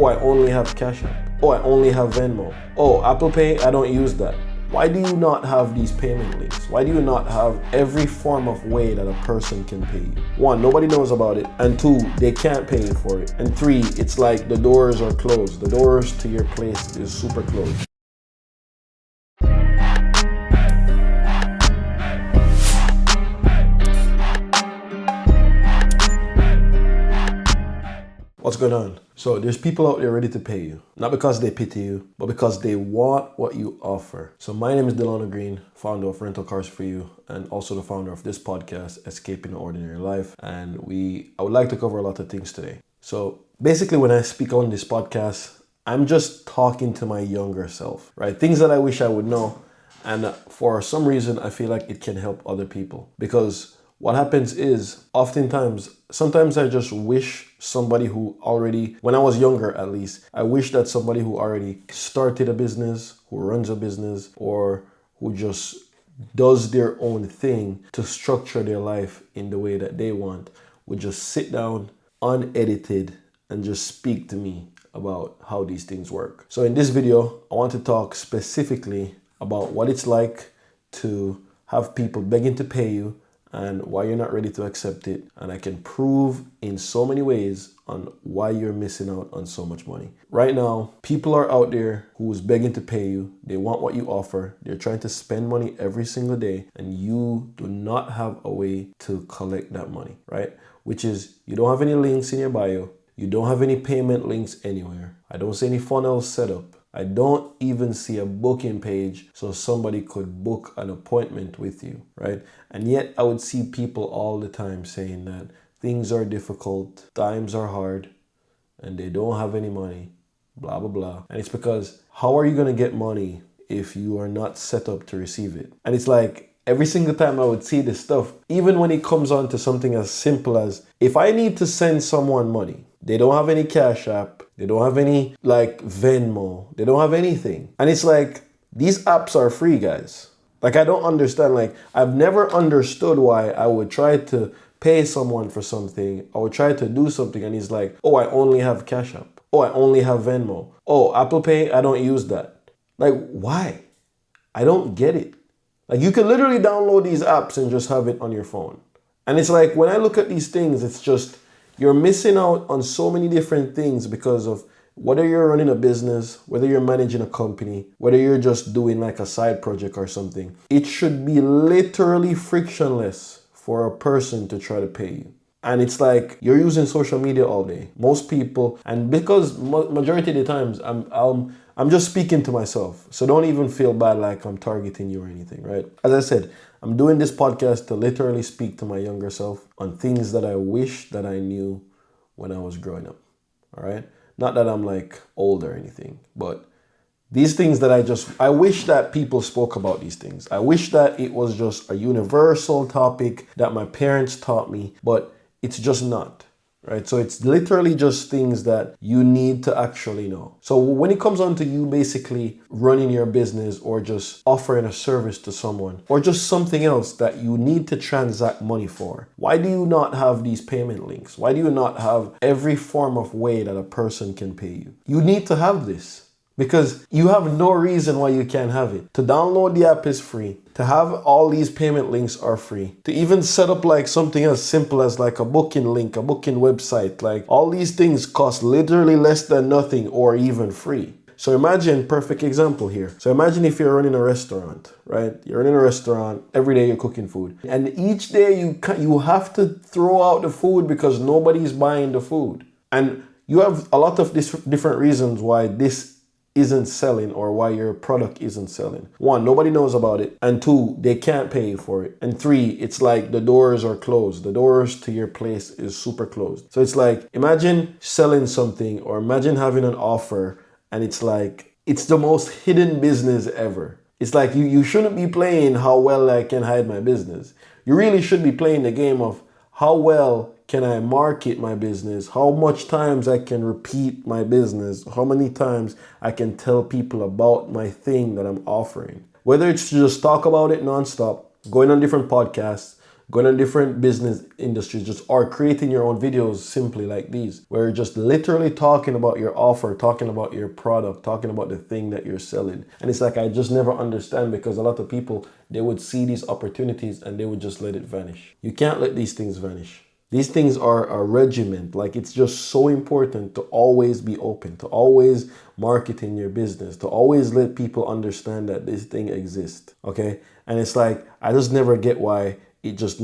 I only have Cash App. Oh, I only have Venmo. Oh, Apple Pay, I don't use that. Why do you not have these payment links? Why do you not have every form of way that a person can pay you? One, nobody knows about it. And two, they can't pay you for it. And three, it's like the doors are closed. The doors to your place is super closed. What's going on? So there's people out there ready to pay you, not because they pity you, but because they want what you offer. So my name is Delano Green, founder of Rental Cars For You, and also the founder of this podcast, Escaping the Ordinary Life. And I would like to cover a lot of things today. So basically when I speak on this podcast, I'm just talking to my younger self, right? Things that I wish I would know. And for some reason, I feel like it can help other people, because what happens is sometimes I just wish somebody who already, when I was younger at least, I wish that somebody who already started a business, who runs a business, or who just does their own thing to structure their life in the way that they want, would just sit down unedited and just speak to me about how these things work. So in this video, I want to talk specifically about what it's like to have people begging to pay you and why you're not ready to accept it. And I can prove in so many ways on why you're missing out on so much money. Right now, people are out there who's begging to pay you. They want what you offer. They're trying to spend money every single day, and you do not have a way to collect that money, right? Which is, you don't have any links in your bio. You don't have any payment links anywhere. I don't see any funnels set up. I don't even see a booking page so somebody could book an appointment with you, right? And yet I would see people all the time saying that things are difficult, times are hard, and they don't have any money, blah, blah, blah. And it's because, how are you going to get money if you are not set up to receive it? And it's like, every single time I would see this stuff, even when it comes on to something as simple as, if I need to send someone money, they don't have any Cash App, they don't have any like Venmo, they don't have anything. And it's like, these apps are free, guys. Like, I don't understand. Like, I've never understood why I would try to pay someone for something. I would try to do something and he's like, oh, I only have Cash App. Oh, I only have Venmo. Oh, Apple Pay, I don't use that. Like, why? I don't get it. Like, you can literally download these apps and just have it on your phone. And it's like, when I look at these things, it's just, you're missing out on so many different things because of whether you're running a business, whether you're managing a company, whether you're just doing like a side project or something. It should be literally frictionless for a person to try to pay you. And it's like, you're using social media all day. Most people, and because majority of the times I'm just speaking to myself. So don't even feel bad like I'm targeting you or anything, right? As I said, I'm doing this podcast to literally speak to my younger self on things that I wish that I knew when I was growing up, all right? Not that I'm like old or anything, but these things that I wish that people spoke about these things. I wish that it was just a universal topic that my parents taught me, but it's just not. Right? So it's literally just things that you need to actually know. So when it comes on to you basically running your business or just offering a service to someone or just something else that you need to transact money for, why do you not have these payment links? Why do you not have every form of way that a person can pay you? You need to have this. Because you have no reason why you can't have it. To download the app is free. To have all these payment links are free. To even set up like something as simple as like a booking link, a booking website, like all these things cost literally less than nothing or even free. So imagine, perfect example here. So imagine if you're running a restaurant, right? You're running a restaurant, every day you're cooking food. And each day you have to throw out the food because nobody's buying the food. And you have a lot of different reasons why this isn't selling or why your product isn't selling. One, nobody knows about it. And two, they can't pay you for it. And three, it's like the doors are closed. The doors to your place is super closed. So it's like, imagine selling something or imagine having an offer and it's like, it's the most hidden business ever. It's like you shouldn't be playing how well I can hide my business. You really should be playing the game of how well can I market my business? How much times I can repeat my business? How many times I can tell people about my thing that I'm offering? Whether it's to just talk about it nonstop, going on different podcasts, going to different business industries, just or creating your own videos simply like these, where you're just literally talking about your offer, talking about your product, talking about the thing that you're selling. And it's like, I just never understand, because a lot of people, they would see these opportunities and they would just let it vanish. You can't let these things vanish. These things are a regiment. Like, it's just so important to always be open, to always market in your business, to always let people understand that this thing exists. Okay. And it's like, I just never get why it just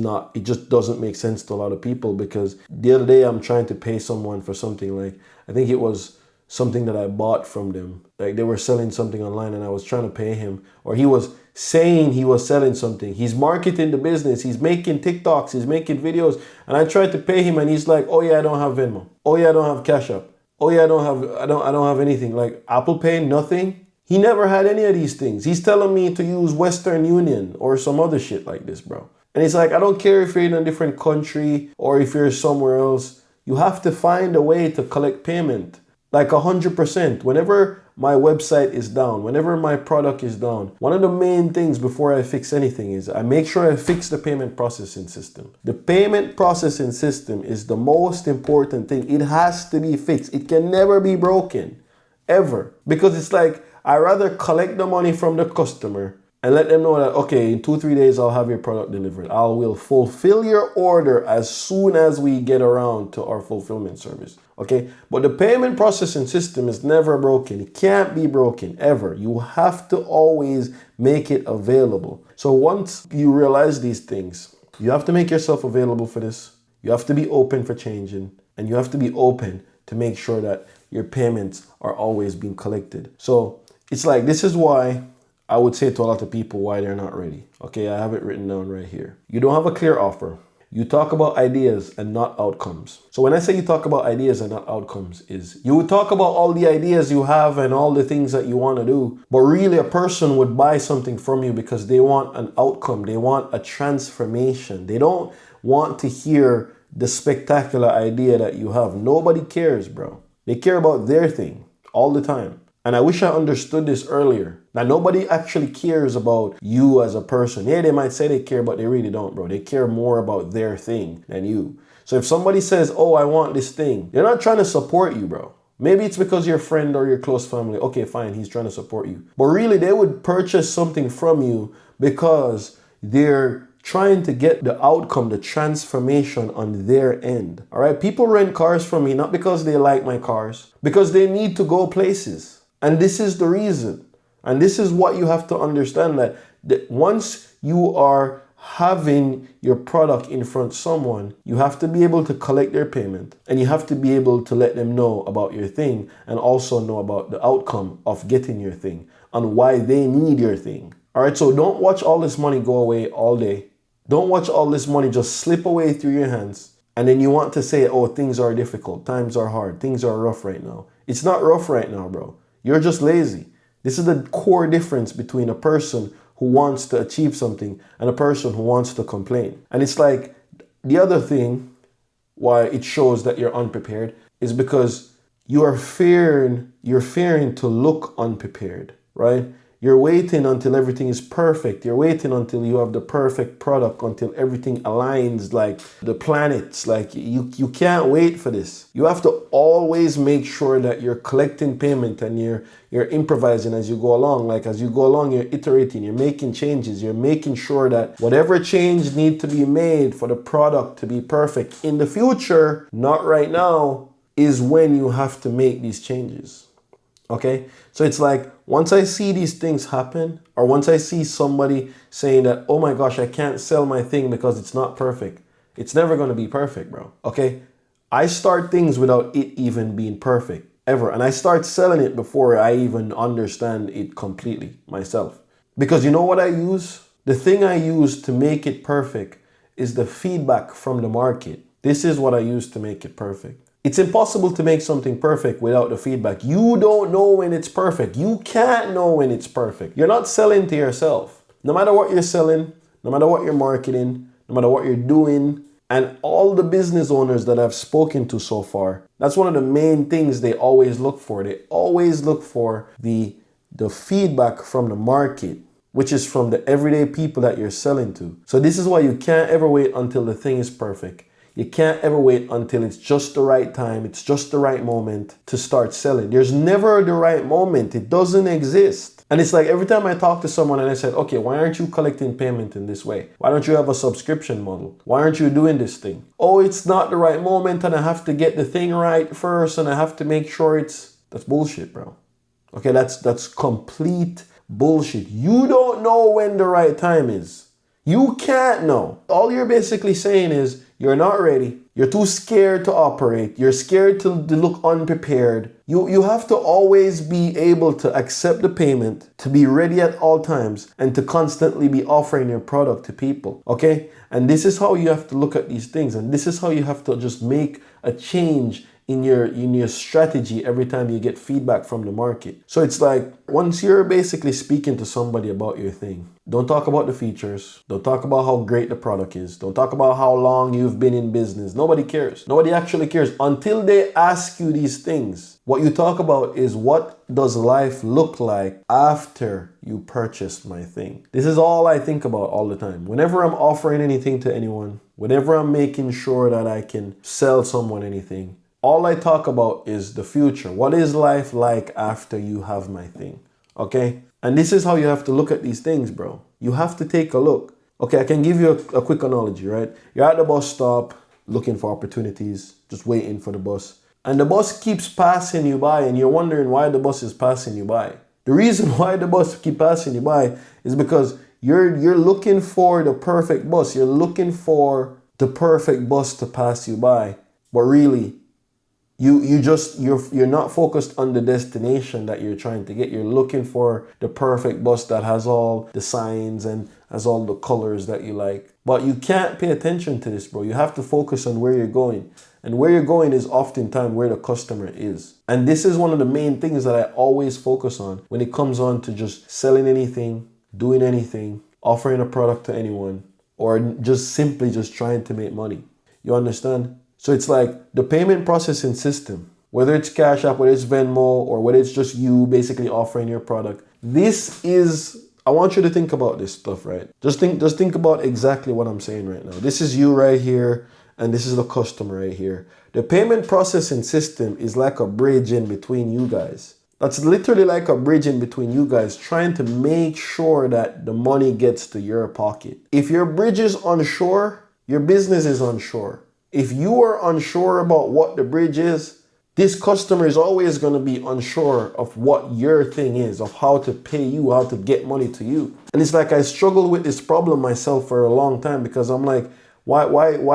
doesn't make sense to a lot of people. Because the other day I'm trying to pay someone for something, like, I think it was something that I bought from them. Like, they were selling something online and I was trying to pay him, or he was saying he was selling something. He's marketing the business. He's making TikToks. He's making videos. And I tried to pay him and he's like, oh yeah, I don't have Venmo. Oh yeah, I don't have Cash App. Oh yeah, I don't have anything. Like Apple Pay, nothing. He never had any of these things. He's telling me to use Western Union or some other shit like this, bro. And it's like, I don't care if you're in a different country or if you're somewhere else. You have to find a way to collect payment. Like 100%. Whenever my website is down, whenever my product is down, one of the main things before I fix anything is I make sure I fix the payment processing system. The payment processing system is the most important thing. It has to be fixed. It can never be broken, ever. Because it's like, I rather collect the money from the customer and let them know that, okay, in 2-3 days, I'll have your product delivered. I will fulfill your order as soon as we get around to our fulfillment service. Okay, but the payment processing system is never broken. It can't be broken ever. You have to always make it available. So once you realize these things, you have to make yourself available for this. You have to be open for changing, and you have to be open to make sure that your payments are always being collected. So it's like, this is why I would say to a lot of people why they're not ready. Okay, I have it written down right here. You don't have a clear offer. You talk about ideas and not outcomes. So when I say you talk about ideas and not outcomes, is you would talk about all the ideas you have and all the things that you want to do, but really a person would buy something from you because they want an outcome. They want a transformation. They don't want to hear the spectacular idea that you have. Nobody cares, bro. They care about their thing all the time. And I wish I understood this earlier. Now, nobody actually cares about you as a person. Yeah, they might say they care, but they really don't, bro. They care more about their thing than you. So if somebody says, oh, I want this thing, they're not trying to support you, bro. Maybe it's because your friend or your close family, okay, fine, he's trying to support you. But really, they would purchase something from you because they're trying to get the outcome, the transformation on their end. All right, people rent cars from me not because they like my cars, because they need to go places. And this is the reason. And this is what you have to understand, that once you are having your product in front of someone, you have to be able to collect their payment, and you have to be able to let them know about your thing, and also know about the outcome of getting your thing and why they need your thing. All right, so don't watch all this money go away all day. Don't watch all this money just slip away through your hands. And then you want to say, oh, things are difficult, times are hard, things are rough right now. It's not rough right now, bro. You're just lazy. This is the core difference between a person who wants to achieve something and a person who wants to complain. And it's like, the other thing why it shows that you're unprepared is because you're fearing to look unprepared, right? You're waiting until everything is perfect. You're waiting until you have the perfect product, until everything aligns like the planets. Like you can't wait for this. You have to always make sure that you're collecting payment and you're improvising as you go along. Like as you go along, you're iterating, you're making changes, you're making sure that whatever change need to be made for the product to be perfect in the future, not right now, is when you have to make these changes. Okay, so it's like, once I see these things happen, or once I see somebody saying that, oh my gosh, I can't sell my thing because it's not perfect. It's never going to be perfect, bro. Okay, I start things without it even being perfect, ever. And I start selling it before I even understand it completely myself. Because you know what I use? The thing I use to make it perfect is the feedback from the market. This is what I use to make it perfect. It's impossible to make something perfect without the feedback. You don't know when it's perfect. You can't know when it's perfect. You're not selling to yourself. No matter what you're selling, no matter what you're marketing, no matter what you're doing, and all the business owners that I've spoken to so far, that's one of the main things they always look for. They always look for the feedback from the market. which is from the everyday people that you're selling to. So this is why you can't ever wait until the thing is perfect. You can't ever wait until it's just the right time, it's just the right moment to start selling. There's never the right moment. It doesn't exist. And it's like every time I talk to someone and I said, okay, why aren't you collecting payment in this way? Why don't you have a subscription model? Why aren't you doing this thing? Oh, it's not the right moment and I have to get the thing right first and I have to make sure that's bullshit, bro. Okay, that's complete bullshit. You don't know when the right time is. You can't know. All you're basically saying is you're not ready. You're too scared to operate. You're scared to look unprepared. You have to always be able to accept the payment, to be ready at all times, and to constantly be offering your product to people. Okay? And this is how you have to look at these things. And this is how you have to just make a change in your strategy every time you get feedback from the market. So it's like once you're basically speaking to somebody about your thing, don't talk about the features. Don't talk about how great the product is. Don't talk about how long you've been in business. Nobody cares. Nobody actually cares until they ask you these things. What you talk about is what does life look like after you purchased my thing. This is all I think about all the time. Whenever I'm offering anything to anyone, whenever I'm making sure that I can sell someone anything, all I talk about is the future. What is life like after you have my thing? Okay? And this is how you have to look at these things, bro. You have to take a look. Okay, I can give you a quick analogy, right? You're at the bus stop looking for opportunities, just waiting for the bus. And the bus keeps passing you by and you're wondering why the bus is passing you by. The reason why the bus keeps passing you by is because you're looking for the perfect bus. You're looking for the perfect bus to pass you by. But really, you're not focused on the destination that you're trying to get. You're looking for the perfect bus that has all the signs and has all the colors that you like. But you can't pay attention to this, bro. You have to focus on where you're going. And where you're going is oftentimes where the customer is. And this is one of the main things that I always focus on when it comes on to just selling anything, doing anything, offering a product to anyone, or just simply just trying to make money. You understand? So it's like the payment processing system, whether it's Cash App, whether it's Venmo, or whether it's just you basically offering your product. I want you to think about this stuff, right? Just think about exactly what I'm saying right now. This is you right here, and this is the customer right here. The payment processing system is like a bridge in between you guys. That's literally like a bridge in between you guys, trying to make sure that the money gets to your pocket. If your bridge is onshore, your business is onshore. If you are unsure about what the bridge is, this customer is always going to be unsure of what your thing is, of how to pay you, how to get money to you. And it's like I struggled with this problem myself for a long time because I'm like, why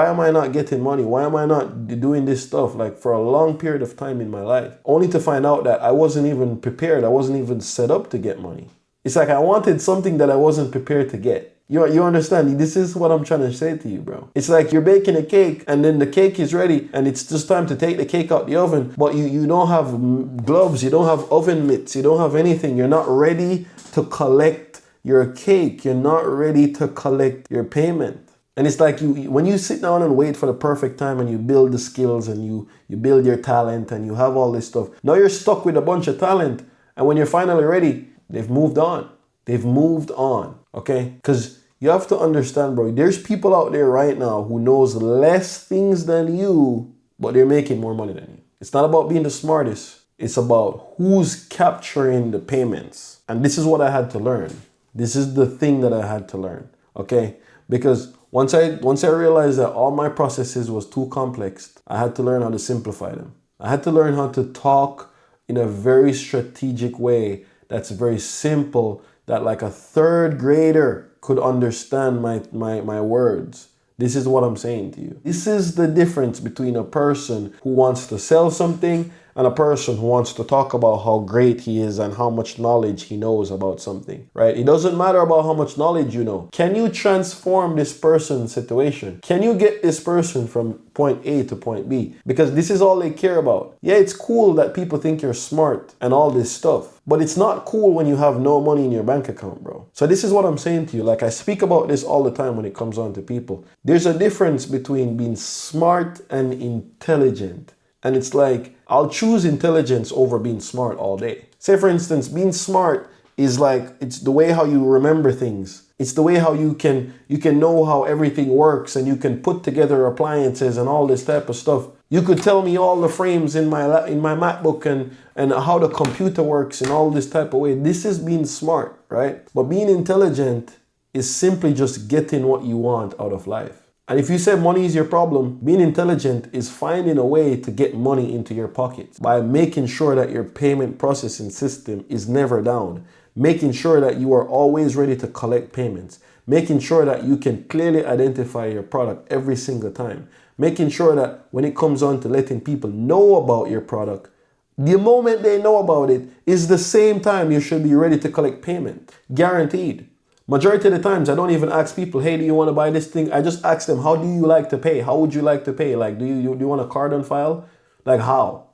am I not getting money? Why am I not doing this stuff like for a long period of time in my life? Only to find out that I wasn't even prepared. I wasn't even set up to get money. It's like I wanted something that I wasn't prepared to get. You understand? This is what I'm trying to say to you, bro. It's like you're baking a cake and then the cake is ready and it's just time to take the cake out the oven, but you don't have gloves, you don't have oven mitts, you don't have anything. You're not ready to collect your cake. You're not ready to collect your payment. And it's like when you sit down and wait for the perfect time and you build the skills and you build your talent and you have all this stuff. Now you're stuck with a bunch of talent. And when you're finally ready, they've moved on. They've moved on. Okay? Because you have to understand, bro, there's people out there right now who knows less things than you, but they're making more money than you. It's not about being the smartest. It's about who's capturing the payments. And this is what I had to learn. This is the thing that I had to learn. Okay? Because once I realized that all my processes was too complex, I had to learn how to simplify them. I had to learn how to talk in a very strategic way that's very simple, that like a third grader could understand my words. This is what I'm saying to you. This is the difference between a person who wants to sell something and a person who wants to talk about how great he is and how much knowledge he knows about something, right? It doesn't matter about how much knowledge you know. Can you transform this person's situation? Can you get this person from point A to point B? Because this is all they care about. Yeah, it's cool that people think you're smart and all this stuff, but it's not cool when you have no money in your bank account, bro. So this is what I'm saying to you. Like I speak about this all the time when it comes on to people. There's a difference between being smart and intelligent. And it's like, I'll choose intelligence over being smart all day. Say, for instance, being smart is like, it's the way how you remember things. It's the way how you can know how everything works, and you can put together appliances and all this type of stuff. You could tell me all the frames in my MacBook and how the computer works in all this type of way. This is being smart, right? But being intelligent is simply just getting what you want out of life. And if you say money is your problem, being intelligent is finding a way to get money into your pockets by making sure that your payment processing system is never down, making sure that you are always ready to collect payments, making sure that you can clearly identify your product every single time, making sure that when it comes on to letting people know about your product, the moment they know about it is the same time you should be ready to collect payment. Guaranteed. Majority of the times, I don't even ask people, hey, do you want to buy this thing? I just ask them, how do you like to pay? How would you like to pay? Like, do you want a card on file? Like, how?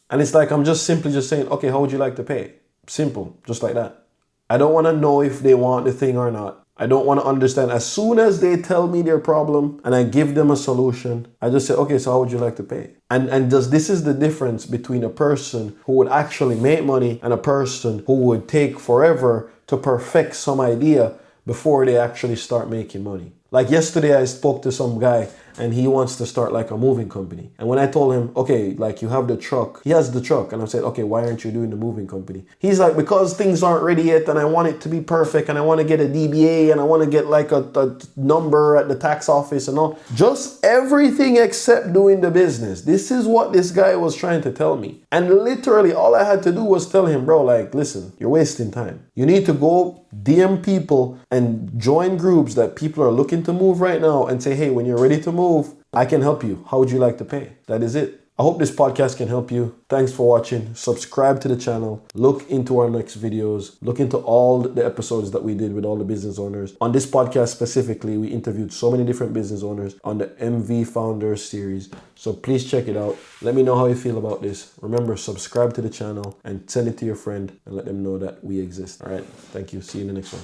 And it's like, I'm just simply just saying, okay, how would you like to pay? Simple, just like that. I don't want to know if they want the thing or not. I don't want to understand. As soon as they tell me their problem and I give them a solution, I just say, okay, so how would you like to pay? And this is the difference between a person who would actually make money and a person who would take forever to perfect some idea before they actually start making money. Like yesterday, I spoke to some guy and he wants to start like a moving company. And when I told him, okay, like you have the truck, he has the truck. And I said, okay, why aren't you doing the moving company? He's like, because things aren't ready yet and I want it to be perfect and I want to get a DBA and I want to get like a number at the tax office and all. Just everything except doing the business. This is what this guy was trying to tell me. And literally all I had to do was tell him, bro, like, listen, you're wasting time. You need to go DM people and join groups that people are looking to move right now and say, hey, when you're ready to move, I can help you. How would you like to pay? That is it. I hope this podcast can help you. Thanks for watching. Subscribe to the channel. Look into our next videos. Look into all the episodes that we did with all the business owners. On this podcast specifically, we interviewed so many different business owners on the MV Founders series. So please check it out. Let me know how you feel about this. Remember, subscribe to the channel and send it to your friend and let them know that we exist. All right. Thank you. See you in the next one.